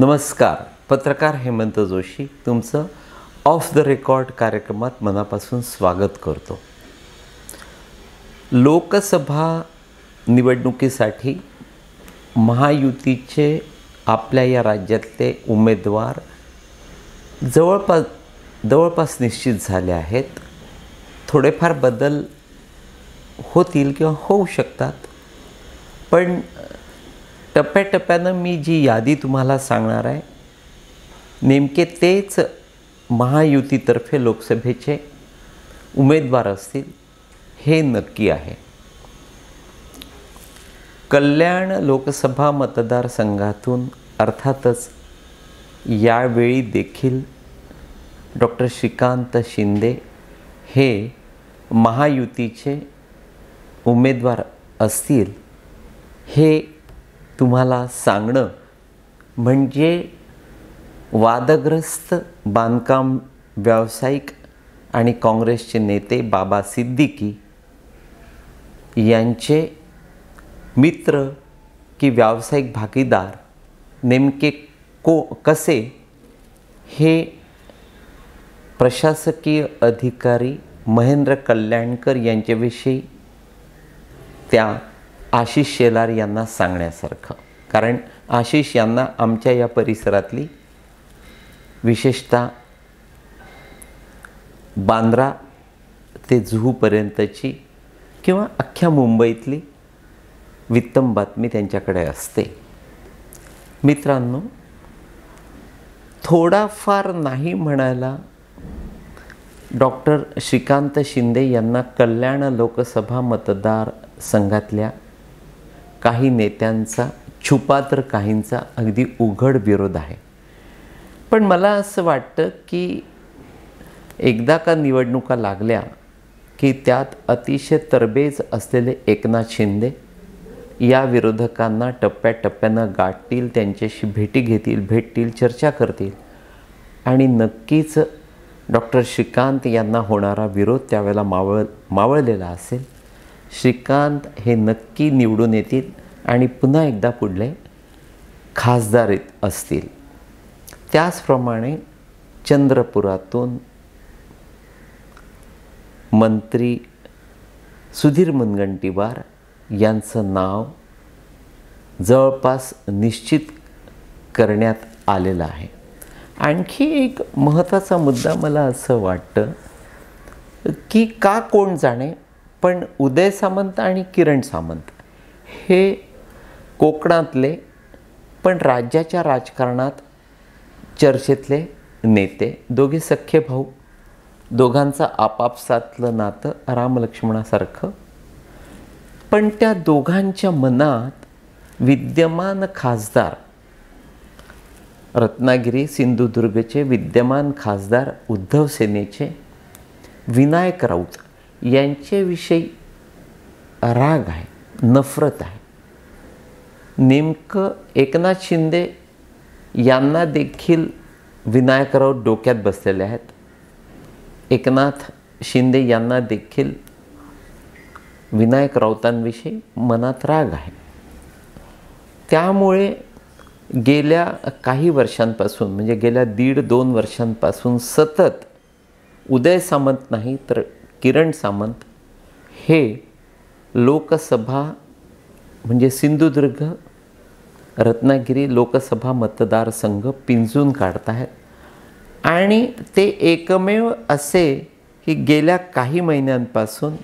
नमस्कार. पत्रकार हेमंत जोशी तुमचं ऑफ द रेकॉर्ड कार्यक्रमात मनापासून स्वागत करतो. लोकसभा निवडणुकीसाठी महायुतीचे आपल्या या राज्यातले उमेदवार जवळपास निश्चित झाले आहेत. थोडेफार बदल होतील किंवा होऊ शकतात, पण टप्प्याटप्प्यानं मी जी यादी तुम्हाला सांगणार आहे नेमके तेच महायुतीतर्फे लोकसभेचे उमेदवार असतील हे नक्की आहे. कल्याण लोकसभा मतदारसंघातून अर्थातच यावेळी देखील डॉक्टर श्रीकांत शिंदे हे महायुतीचे उमेदवार असतील हे तुम्हाला सांगणं म्हणजे वादग्रस्त बांधकाम व्यावसायिक आणि काँग्रेसचे नेते बाबा सिद्दीकी यांचे मित्र की व्यावसायिक भागीदार नेमके कसे हे प्रशासकीय अधिकारी महेंद्र कल्याणकर यांच्याविषयी त्या आशिष शेलार यांना सांगण्यासारखं. कारण आशिष यांना आमच्या या परिसरातली विशेषतः बांद्रा ते जुहूपर्यंतची किंवा अख्ख्या मुंबईतली वित्तम बातमी त्यांच्याकडे असते. मित्रांनो, थोडाफार नाही म्हणायला डॉक्टर श्रीकांत शिंदे यांना कल्याण लोकसभा मतदारसंघातल्या काही नेत्यांचा छुपा तर काहींचा अगदी उघड विरोध आहे. पण मला असं वाटतं की एकदा का निवडणुका लागल्या की त्यात अतिशय तरबेज असलेले एकनाथ शिंदे या विरोधकांना टप्प्याटप्प्यानं गाठतील, त्यांच्याशी भेटतील, चर्चा करतील आणि नक्कीच डॉक्टर श्रीकांत यांना होणारा विरोध त्यावेळेला मावळलेला असेल. श्रीकांत हे नक्की निवडून येतील आणि पुन्हा एकदा पुढले खासदार असतील. त्याचप्रमाणे चंद्रपुरातून मंत्री सुधीर मुनगंटीवार यांचं नाव जवळपास निश्चित करण्यात आलेलं आहे. आणखी एक महत्त्वाचा मुद्दा मला असं वाटतं की का कोण जाणे, पण उदय सामंत आणि किरण सामंत हे कोकणातले पण राज्याच्या राजकारणात चर्चेतले नेते, दोघे सख्खे भाऊ, दोघांचं आपापसातलं नातं रामलक्ष्मणासारखं. पण त्या दोघांच्या मनात विद्यमान खासदार रत्नागिरी सिंधुदुर्गचे विद्यमान खासदार उद्धव सेनेचे विनायक राऊत यांच्याविषयी राग आहे, नफरत आहे. नेमकं एकनाथ शिंदे यांना देखील विनायक राऊत डोक्यात बसलेले आहेत. एकनाथ शिंदे यांना देखील विनायक राऊतांविषयी मनात राग आहे. त्यामुळे गेल्या काही वर्षांपासून म्हणजे गेल्या 1.5-2 वर्षांपासून सतत उदय सामंत नाही तर किरण सामंत हे लोकसभा म्हणजे सिंधुदुर्ग रत्नागिरी लोकसभा मतदारसंघ पिंजून काढत आहेत. आणि ते एकमेव असे की गेल्या काही महिन्यांपासून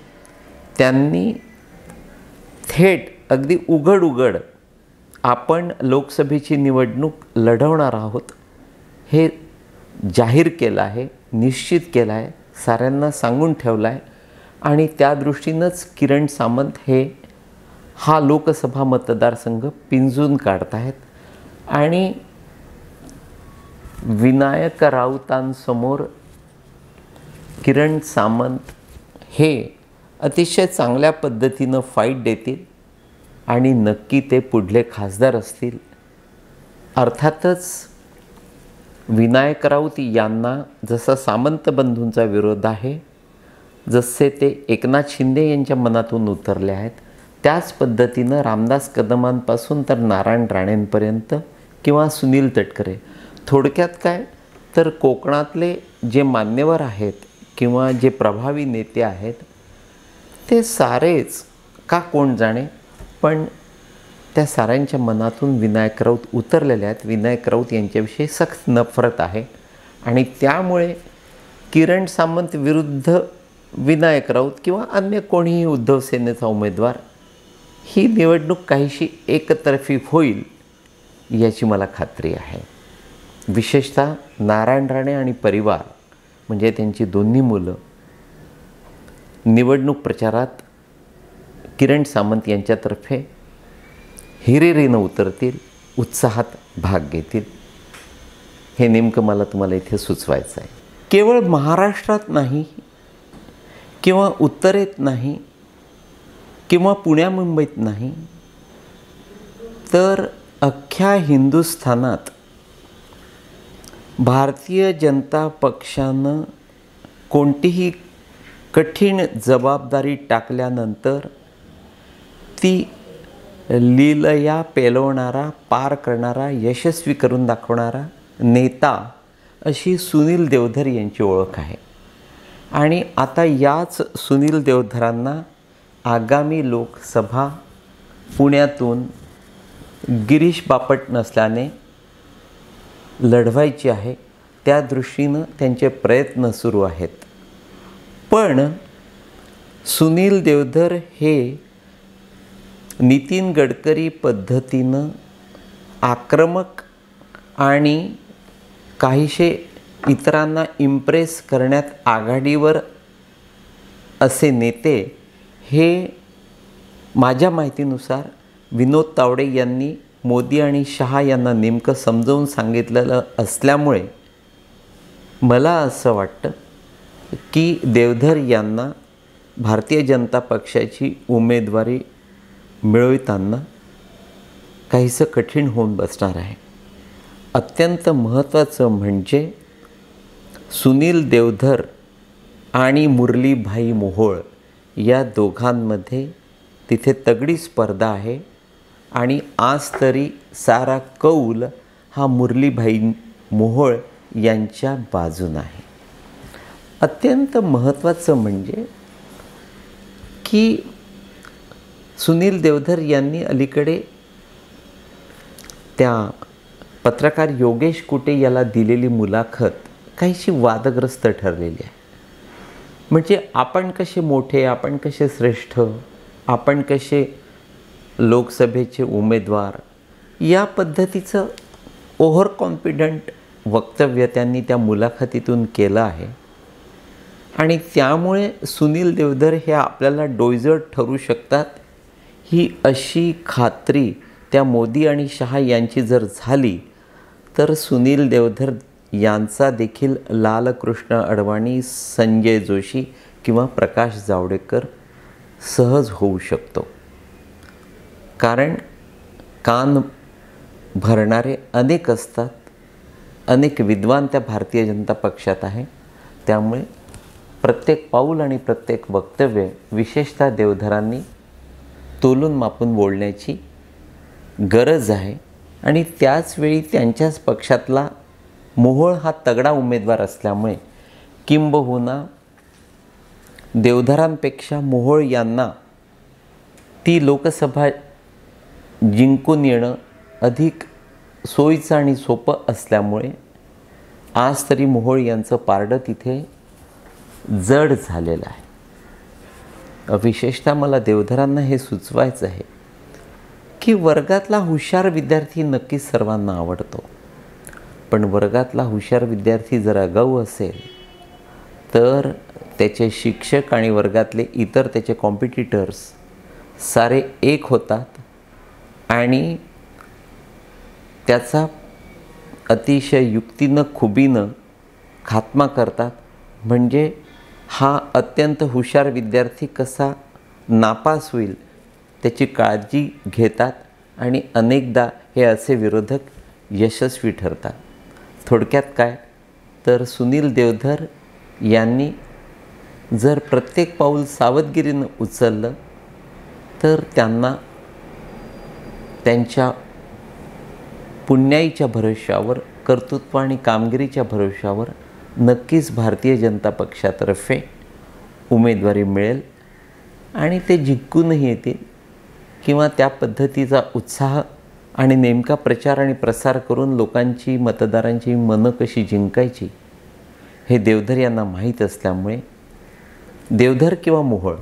त्यांनी थेट अगदी उघड आपण लोकसभेची निवडणूक लढवणार आहोत हे जाहीर केलं आहे, निश्चित केलं आहे, साऱ्यांना सांगून ठेवलं आहे. आणि त्या दृष्टीनंच किरण सामंत हे हा लोकसभा मतदारसंघ पिंजून काढत आहेत. आणि विनायक राऊतांसमोर किरण सामंत हे अतिशय चांगल्या पद्धतीनं फाईट देतील आणि नक्की ते पुढले खासदार असतील. अर्थातच विनायक राऊत यांना जसा सामंत बंधूंचा विरोध आहे, जसे ते एकनाथ शिंदे यांच्या मनातून उतरले आहेत, त्याच पद्धतीनं रामदास कदमांपासून तर नारायण राणेंपर्यंत किंवा सुनील तटकरे. थोडक्यात काय तर कोकणातले जे मान्यवर आहेत किंवा जे प्रभावी नेते आहेत ते सारेच का कोण जाणे, पण त्या साऱ्यांच्या मनातून विनायक राऊत उतरलेले आहेत. विनायक राऊत यांच्याविषयी सख्त नफरत आहे आणि त्यामुळे किरण सामंत विरुद्ध विनायक राऊत किंवा अन्य कोणीही उद्धव सेनेचा उमेदवार ही निवडणूक काहीशी एकतर्फी होईल याची मला खात्री आहे. विशेषतः नारायण राणे आणि परिवार म्हणजे त्यांची दोन्ही मुलं निवडणूक प्रचारात किरण सामंत यांच्यातर्फे हिरिरीनं उतरतील, उत्साहात भाग घेतील. हे नेमकं मला तुम्हाला इथे सुचवायचं आहे. केवळ महाराष्ट्रात नाही किंवा उत्तरेत नाही किंवा पुण्या मुंबईत नाही तर अख्ख्या हिंदुस्थानात भारतीय जनता पक्षानं कोणतीही कठीण जबाबदारी टाकल्यानंतर ती लीलया पेलवणारा, पार करणारा, यशस्वी करून दाखवणारा नेता अशी सुनील देवधर यांची ओळख आहे. आणि आता याच सुनील देवधरांना आगामी लोकसभा पुण्यातून गिरीश बापट नसल्याने लढवायची आहे. त्या दृष्टीनं त्यांचे प्रयत्न सुरू आहेत. पण सुनील देवधर हे नितीन गडकरी पद्धतीनं आक्रमक आणि काहीशे इतरांना इम्प्रेस करण्यात आघाडीवर असे नेते हे माझ्या माहितीनुसार विनोद तावडे यांनी मोदी आणि शहा यांना नेमकं समजावून सांगितलेलं असल्यामुळे मला असं वाटतं की देवधर यांना भारतीय जनता पक्षाची उमेदवारी मिळविताना काहीसं कठीण होऊन बसणार आहे. अत्यंत महत्त्वाचं म्हणजे सुनील देवधर आणि मुरलीभाई मोहोळ या दोघांमध्ये तिथे तगडी स्पर्धा आहे आणि आज तरी सारा कौल हा मुरलीभाई मोहोळ यांच्या बाजून आहे. अत्यंत महत्त्वाचं म्हणजे की सुनील देवधर यांनी अलीकडे त्या पत्रकार योगेश कुटे याला दिलेली मुलाखत काहीशी वादग्रस्त ठरलेली आहे. म्हणजे आपण कसे मोठे, आपण कसे श्रेष्ठ, आपण कसे लोकसभेचे उमेदवार या पद्धतीचं ओव्हर कॉन्फिडंट वक्तव्य त्यांनी त्या मुलाखतीतून केलं आहे. आणि त्यामुळे सुनील देवधर हे आपल्याला डोईजड ठरू शकतात ही अशी खात्री त्या मोदी आणि शहा यांची जर झाली तर सुनील देवधर यांचा देखील लालकृष्ण अडवाणी, संजय जोशी किंवा प्रकाश जावडेकर सहज होऊ शकतो. कारण कान भरणारे अनेक असतात, अनेक विद्वान त्या भारतीय जनता पक्षात आहे. त्यामुळे प्रत्येक पाऊल आणि प्रत्येक वक्तव्य विशेषतः देवधरांनी तोलून मापून बोलण्याची गरज आहे. आणि त्याचवेळी त्यांच्याच पक्षातला मोहोळ हा तगडा उमेदवार असल्यामुळे किंबहुना देवधरांपेक्षा मोहोळ यांना ती लोकसभा जिंकून येणं अधिक सोयीचं आणि सोपं असल्यामुळे आज तरी मोहोळ यांचं पारडं तिथे जड झालेलं आहे. विशेषतः मला देवधरांना हे सुचवायचं आहे की वर्गातला हुशार विद्यार्थी नक्कीच सर्वांना आवडतो, पण वर्गातला हुशार विद्यार्थी जर आगाऊ असेल तर त्याचे शिक्षक आणि वर्गातले इतर त्याचे कॉम्पिटिटर्स सारे एक होतात आणि त्याचा अतिशय युक्तीनं खुबीनं खात्मा करतात. म्हणजे हा अत्यंत हुशार विद्यार्थी कसा नापास होईल त्याची काळजी घेतात आणि अनेकदा हे असे विरोधक यशस्वी ठरतात. थोडक्यात काय तर सुनील देवधर यांनी जर प्रत्येक पाऊल सावधगिरीनं उचललं तर त्यांना त्यांच्या पुण्याईच्या भरोश्यावर, कर्तृत्व आणि कामगिरीच्या भरोश्यावर नक्कीच भारतीय जनता पक्षातर्फे उमेदवारी मिळेल आणि ते जिंकूनही येतील किंवा त्या पद्धतीचा उत्साह आणि नेमका प्रचार आणि प्रसार करून लोकांची, मतदारांची मनं कशी जिंकायची हे देवधर यांना माहीत असल्यामुळे देवधर किंवा मोहोळ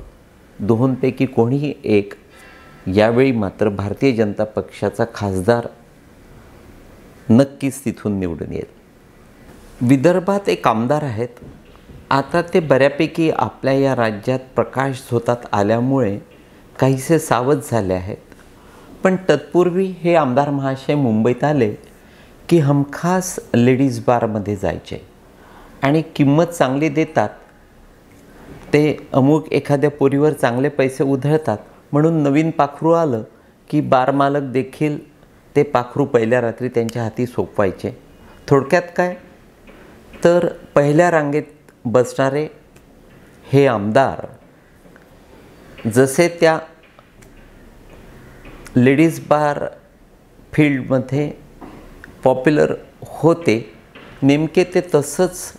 दोहोंपैकी कोणीही एक यावेळी मात्र भारतीय जनता पक्षाचा खासदार नक्कीच तिथून निवडून येईल। विदर्भात एक आमदार आहेत, आता ते बऱ्यापैकी आपल्या या राज्यात प्रकाश झोतात आल्यामुळे काहीसे सावध झाले आहेत, पण तत्पूर्वी हे आमदार महाशय मुंबईत आले की हमखास लेडीज बारमध्ये जायचे आणि किंमत चांगली देतात, ते अमुक एखाद्या पोरीवर चांगले पैसे उधळतात म्हणून नवीन पाखरू आलं की बार मालक देखील ते पाखरू पहिल्या रात्री त्यांच्या हाती सोपवायचे। थोडक्यात काय तर पहिल्या रांगेत बसणारे हे आमदार जसे त्या लेडीज बार फील्डमध्ये पॉप्युलर होते, नेमके ते तसंच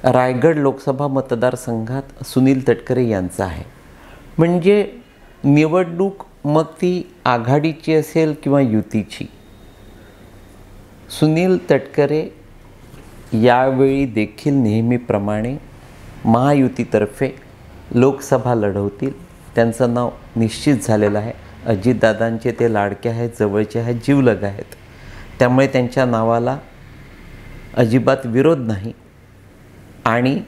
रायगड लोकसभा मतदारसंघात सुनील तटकरे यांचं आहे। म्हणजे निवडणूक मग ती आघाडीची असेल किंवा युतीची, सुनील तटकरे यावेळी देखील नेहमीप्रमाणे महायुतीतर्फे लोकसभा लढवतील। त्यांचं नाव निश्चित झालेलं आहे। अजितदादांचे ते लाडके आहेत, जवळचे आहेत, जीवलग आहेत, त्यामुळे त्यांच्या नावाला अजिबात विरोध नाही आणि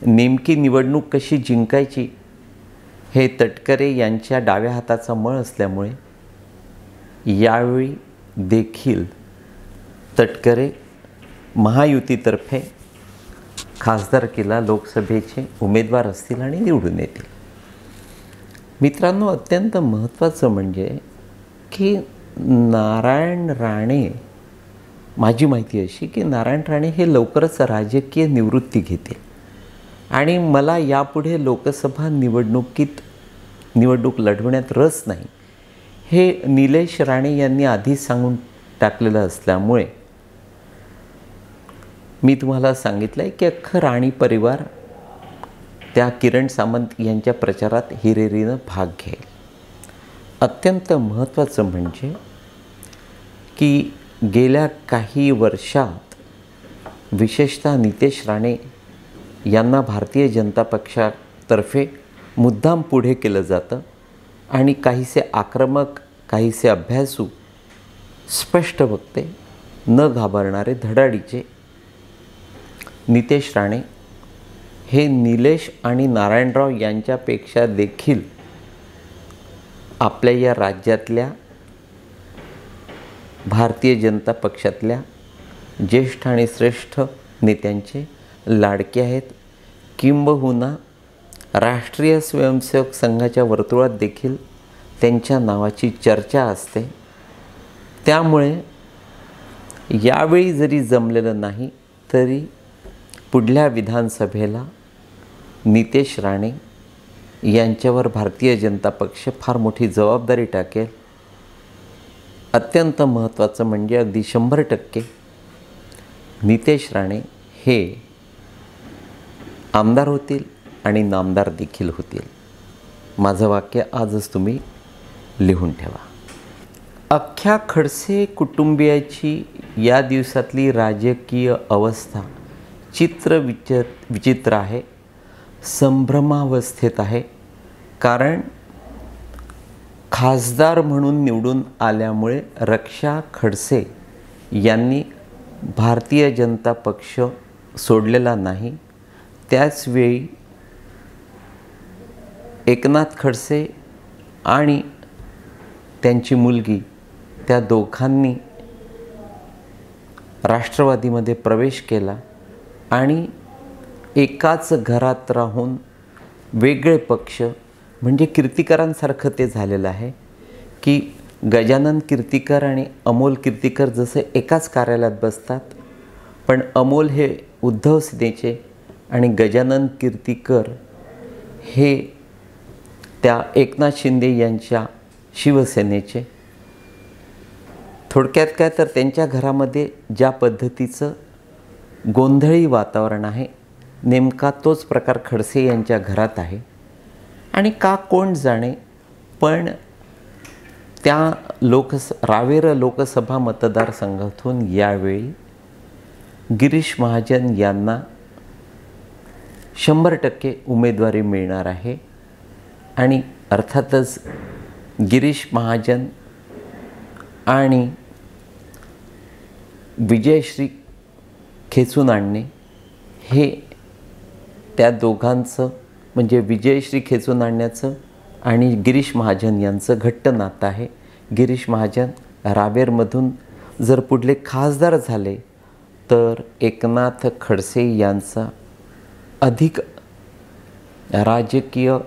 नेमकी निवडणूक कशी जिंकायची हे तटकरे यांच्या डाव्या हाताचा मळ असल्यामुळे यावेळी देखील तटकरे महायुतीतर्फे खासदारकीला लोकसभेचे उमेदवार असतील आणि निवडून येतील। मित्रांनो, अत्यंत महत्त्वाचं म्हणजे की नारायण राणे, माझी माहिती अशी की नारायण राणे हे लवकरच राजकीय निवृत्ती घेतील आणि मला यापुढे लोकसभा निवडणूक लढवण्यात रस नाही हे निलेश राणे यांनी आधीच सांगून टाकलेलं असल्यामुळे मी तुम्हाला सांगितलं आहे की अख्खं राणी परिवार त्या किरण सामंत यांच्या प्रचारात हिरिरीनं भाग घेईल। अत्यंत महत्त्वाचं म्हणजे की गेल्या काही वर्षात विशेषतः नितेश राणे यांना भारतीय जनता पक्षातर्फे मुद्दाम पुढे केलं जातं आणि काहीसे आक्रमक, काहीसे अभ्यासू, स्पष्ट वक्ते, न घाबरणारे, धडाडीचे नितेश राणे हे निलेश आणि नारायणराव यांच्यापेक्षा देखील आपल्या या राज्यातल्या भारतीय जनता पक्षातल्या ज्येष्ठ आणि श्रेष्ठ नेत्यांचे लाडके आहेत, किंबहुना राष्ट्रीय स्वयंसेवक संघाच्या वर्तुळात देखील त्यांच्या नावाची चर्चा असते। त्यामुळे यावेळी जरी जमलेलं नाही तरी पुढल्या विधानसभेला नितेश राणे यांच्यावर भारतीय जनता पक्ष फार मोठी जबाबदारी टाकेल। अत्यंत महत्त्वाचं म्हणजे अगदी 100% नितेश राणे हे आमदार होतील आणि नामदार देखील होतील। माझं वाक्य आजच तुम्ही लिहून ठेवा। अख्ख्या खडसे कुटुंबियाची या दिवसातली राजकीय अवस्था विचित्र आहे, संभ्रमावस्थेत आहे। कारण खासदार म्हणून निवडून आल्यामुळे रक्षा खडसे यांनी भारतीय जनता पक्ष सोडलेला नाही। त्याचवेळी एकनाथ खडसे आणि त्यांची मुलगी त्या दोघांनी राष्ट्रवादीमध्ये प्रवेश केला आणि एकाच घरात राहून वेगळे पक्ष, म्हणजे कीर्तिकरांसारखं ते झालेलं आहे की गजानन कीर्तिकर आणि अमोल कीर्तिकर जसे एकाच कार्यालयात बसतात, पण अमोल हे उद्धव सेनेचे आणि गजानन कीर्तिकर हे त्या एकनाथ शिंदे यांच्या शिवसेनेचे। थोडक्यात काय तर त्यांच्या घरामध्ये ज्या पद्धतीचं गोंधळी वातावरण आहे, नेमका तोच प्रकार खडसे यांच्या घरात आहे. आणि का कोण जाणे, पण त्या रावेर लोकसभा मतदारसंघातून यावेळी गिरीश महाजन यांना 100% उमेदवारी मिळणार आहे. आणि अर्थातच गिरीश महाजन आणि विजयश्री खेचून आणणे हे त्या दोघांचं, म्हणजे विजयश्री खेचून आणण्याचं आणि गिरीश महाजन यांचं घट्ट नातं आहे. गिरीश महाजन रावेरमधून जर पुढले खासदार झाले तर एकनाथ खडसे यांचा अधिक राजकीय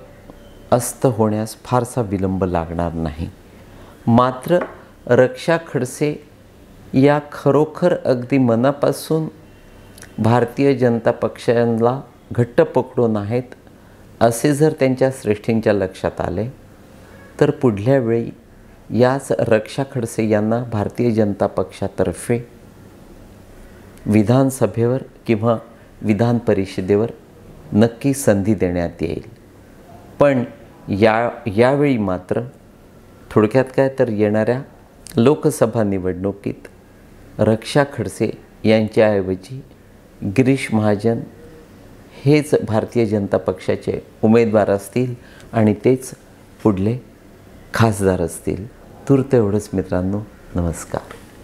अस्त होण्यास फारसा विलंब लागणार नाही. मात्र रक्षा खडसे या खरोखर अगदी मनापासून भारतीय जनता पक्षाला घट्ट पकडून आहेत असे जर त्यांच्या श्रेष्ठींच्या लक्षात आले तर पुढल्या वेळी याच रक्षा खडसे यांना भारतीय जनता पक्षातर्फे विधानसभेवर किंवा विधान परिषदेवर नक्की संधी देण्यात येईल. पण यावेळी मात्र थोडक्यात काय तर येणाऱ्या लोकसभा निवडणुकीत रक्षा खडसे यांच्याऐवजी गिरीश महाजन हेच भारतीय जनता पक्षाचे उमेदवार असतील आणि तेच पुढले खासदार असतील. तूर्त एवढंच मित्रांनो. नमस्कार.